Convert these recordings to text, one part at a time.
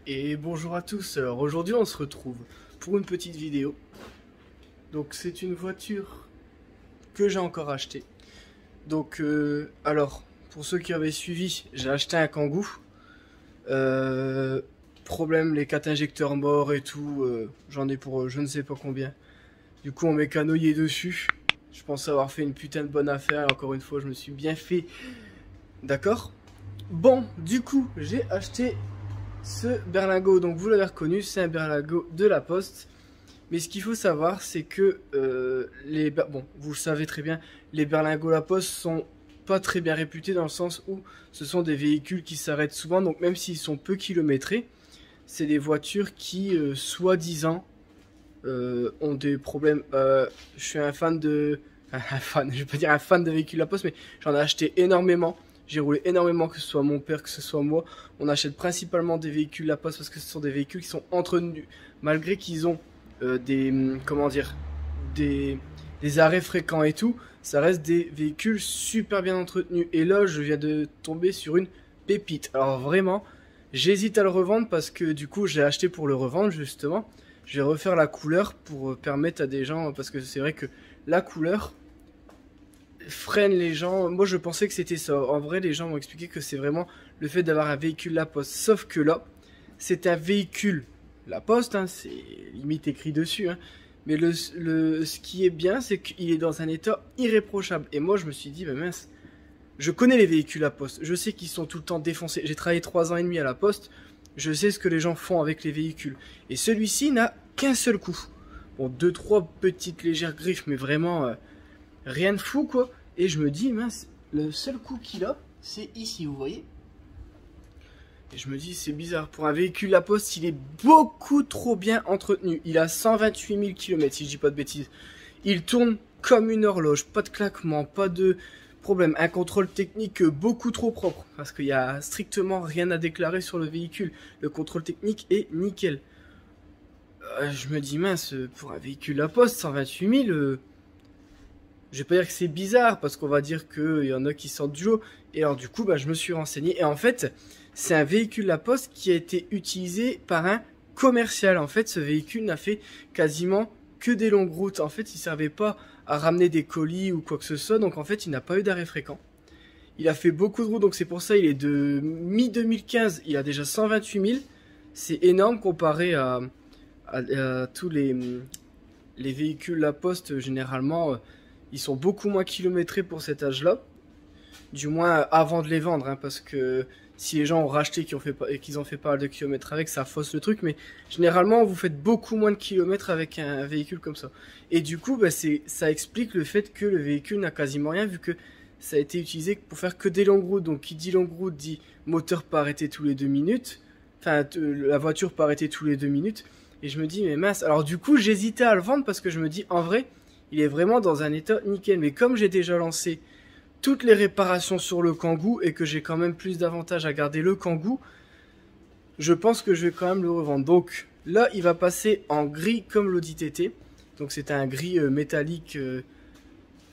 Et bonjour à tous, alors aujourd'hui on se retrouve pour une petite vidéo. Donc c'est une voiture que j'ai encore achetée. Donc alors, pour ceux qui avaient suivi, j'ai acheté un Kangoo. Problème, les 4 injecteurs morts et tout, j'en ai pour je ne sais pas combien. Du coup on m'est canoyé dessus. Je pense avoir fait une putain de bonne affaire et encore une fois je me suis bien fait. D'accord. Bon, du coup j'ai acheté ce berlingot, donc vous l'avez reconnu, c'est un berlingot de la Poste. Mais ce qu'il faut savoir, c'est que bon, vous le savez très bien, les berlingots La Poste sont pas très bien réputés dans le sens où ce sont des véhicules qui s'arrêtent souvent. Donc même s'ils sont peu kilométrés, c'est des voitures qui, soi-disant, ont des problèmes. Je suis un fan de, un fan, je vais pas dire un fan de véhicules La Poste, mais j'en ai acheté énormément. J'ai roulé énormément, que ce soit mon père, que ce soit moi. On achète principalement des véhicules La Poste parce que ce sont des véhicules qui sont entretenus. Malgré qu'ils ont comment dire, des arrêts fréquents et tout, ça reste des véhicules super bien entretenus. Et là, je viens de tomber sur une pépite. Alors vraiment, j'hésite à le revendre parce que du coup, je l'ai acheté pour le revendre justement. Je vais refaire la couleur pour permettre à des gens, parce que c'est vrai que la couleur freine les gens. Moi je pensais que c'était ça. En vrai les gens m'ont expliqué que c'est vraiment le fait d'avoir un véhicule La Poste. Sauf que là, c'est un véhicule La Poste, hein, c'est limite écrit dessus. Hein. Mais ce qui est bien, c'est qu'il est dans un état irréprochable. Et moi je me suis dit, bah mince, je connais les véhicules La Poste. Je sais qu'ils sont tout le temps défoncés. J'ai travaillé 3 ans et demi à La Poste. Je sais ce que les gens font avec les véhicules. Et celui-ci n'a qu'un seul coup. Bon, 2-3 petites légères griffes, mais vraiment rien de fou quoi. Et je me dis, mince, le seul coup qu'il a, c'est ici, vous voyez. Et je me dis, c'est bizarre. Pour un véhicule La Poste, il est beaucoup trop bien entretenu. Il a 128 000 km, si je dis pas de bêtises. Il tourne comme une horloge. Pas de claquement, pas de problème. Un contrôle technique beaucoup trop propre. Parce qu'il n'y a strictement rien à déclarer sur le véhicule. Le contrôle technique est nickel. Je me dis, mince, pour un véhicule La Poste, 128 000... je vais pas dire que c'est bizarre, parce qu'on va dire qu'il y en a qui sortent du lot. Et alors du coup, bah, je me suis renseigné. Et en fait, c'est un véhicule La Poste qui a été utilisé par un commercial. En fait, ce véhicule n'a fait quasiment que des longues routes. En fait, il servait pas à ramener des colis ou quoi que ce soit. Donc en fait, il n'a pas eu d'arrêt fréquent. Il a fait beaucoup de routes, donc c'est pour ça il est de mi-2015. Il a déjà 128 000. C'est énorme comparé à tous les véhicules La Poste, généralement. Ils sont beaucoup moins kilométrés pour cet âge-là. Du moins avant de les vendre, hein, parce que si les gens ont racheté et qu'ils ont fait pas mal de kilomètres avec, ça fausse le truc. Mais généralement, vous faites beaucoup moins de kilomètres avec un véhicule comme ça. Et du coup, bah, ça explique le fait que le véhicule n'a quasiment rien, vu que ça a été utilisé pour faire que des longues routes. Donc qui dit longue route dit moteur pas arrêté tous les 2 minutes. Enfin, la voiture pas arrêtée tous les 2 minutes. Et je me dis, mais mince. Alors du coup, j'hésitais à le vendre parce que je me dis, en vrai, il est vraiment dans un état nickel. Mais comme j'ai déjà lancé toutes les réparations sur le Kangoo et que j'ai quand même plus d'avantages à garder le Kangoo, je pense que je vais quand même le revendre. Donc là, il va passer en gris comme l'Audi TT. Donc c'est un gris métallique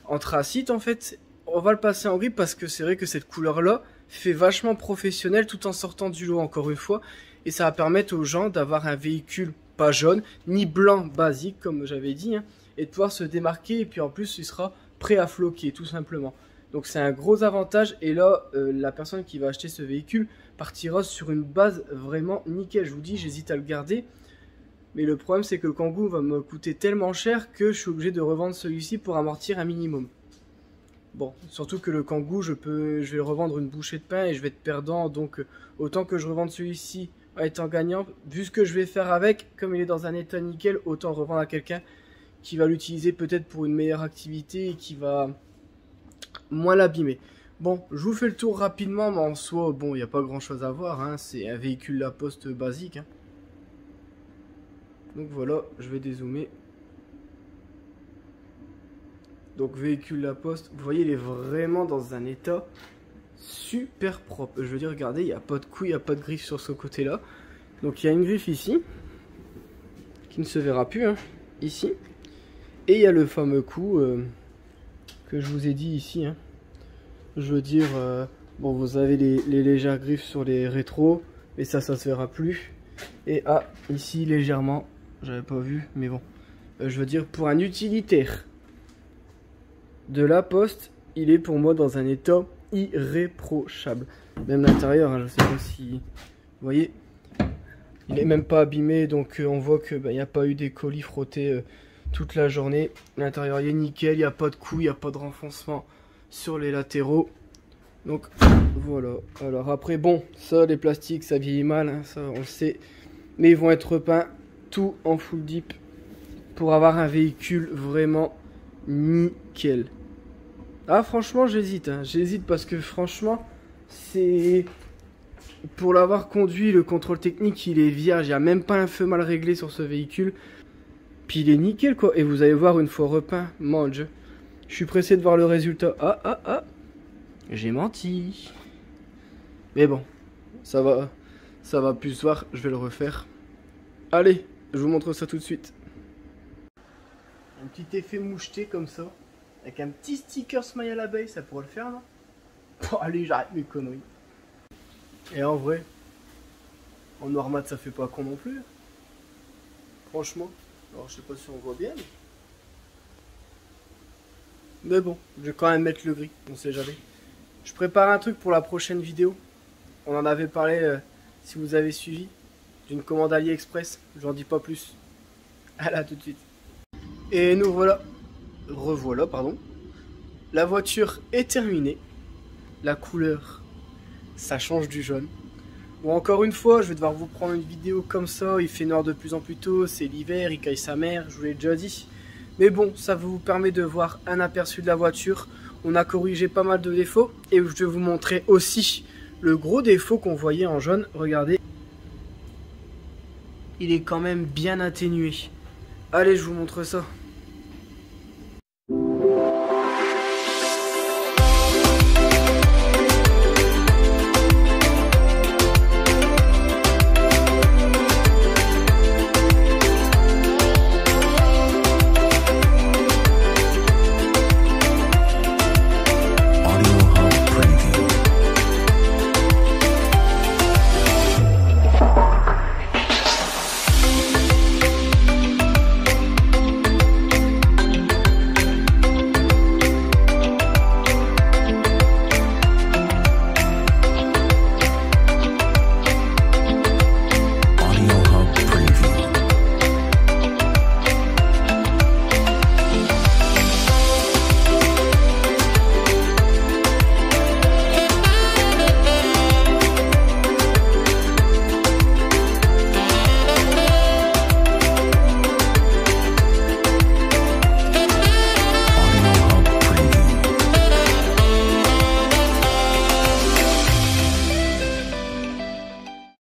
anthracite en fait. On va le passer en gris parce que c'est vrai que cette couleur-là fait vachement professionnel tout en sortant du lot encore une fois. Et ça va permettre aux gens d'avoir un véhicule pas jaune, ni blanc basique comme j'avais dit, hein, et de pouvoir se démarquer. Et puis en plus, il sera prêt à floquer tout simplement. Donc c'est un gros avantage. Et là, la personne qui va acheter ce véhicule partira sur une base vraiment nickel. Je vous dis, j'hésite à le garder. Mais le problème, c'est que le Kangoo va me coûter tellement cher que je suis obligé de revendre celui-ci pour amortir un minimum. Bon, surtout que le Kangoo, je vais le revendre une bouchée de pain et je vais être perdant. Donc autant que je revende celui-ci en étant gagnant. Vu ce que je vais faire avec, comme il est dans un état nickel, autant le revendre à quelqu'un qui va l'utiliser peut-être pour une meilleure activité et qui va moins l'abîmer. Bon, je vous fais le tour rapidement, mais en soi, bon, il n'y a pas grand chose à voir, hein, c'est un véhicule La Poste basique. Hein. Donc voilà, je vais dézoomer. Donc véhicule La Poste, vous voyez, il est vraiment dans un état super propre. Je veux dire, regardez, il n'y a pas de couille, il n'y a pas de griffe sur ce côté-là. Donc il y a une griffe ici, qui ne se verra plus, hein, ici. Et il y a le fameux coup que je vous ai dit ici. Hein. Je veux dire, bon, vous avez les légères griffes sur les rétros, mais ça se verra plus. Et ici légèrement, j'avais pas vu, mais bon. Je veux dire, pour un utilitaire de la Poste, il est pour moi dans un état irréprochable. Même l'intérieur, hein, je sais pas si... Vous voyez, il est même pas abîmé, donc on voit que n'y a pas eu des colis frottés toute la journée. L'intérieur il est nickel, il n'y a pas de coups, il n'y a pas de renfoncement sur les latéraux. Donc voilà. Alors après, bon, ça, les plastiques, ça vieillit mal, hein, ça on le sait. Mais ils vont être repeints tout en full deep pour avoir un véhicule vraiment nickel. Ah, franchement, j'hésite. Hein. J'hésite parce que franchement, c'est... Pour l'avoir conduit, le contrôle technique, il est vierge. Il n'y a même pas un feu mal réglé sur ce véhicule. Puis il est nickel, quoi. Et vous allez voir une fois repeint, mon Dieu. Je suis pressé de voir le résultat. J'ai menti. Mais bon, ça va plus se voir. Je vais le refaire. Allez, je vous montre ça tout de suite. Un petit effet moucheté comme ça. Avec un petit sticker smile à l'abeille, ça pourrait le faire, non? Bon, allez, j'arrête mes conneries. Et en vrai, en noir mat, ça fait pas con non plus. Franchement. Alors, je sais pas si on voit bien. Mais bon, je vais quand même mettre le gris, on sait jamais. Je prépare un truc pour la prochaine vidéo. On en avait parlé, si vous avez suivi, d'une commande AliExpress. J'en dis pas plus. À là, tout de suite. Et nous voilà. Revoilà, pardon. La voiture est terminée. La couleur, ça change du jaune. Bon, encore une fois, je vais devoir vous prendre une vidéo comme ça. Il fait noir de plus en plus tôt, c'est l'hiver, il caille sa mère, je vous l'ai déjà dit. Mais bon, ça vous permet de voir un aperçu de la voiture. On a corrigé pas mal de défauts. Et je vais vous montrer aussi le gros défaut qu'on voyait en jaune. Regardez. Il est quand même bien atténué. Allez, je vous montre ça.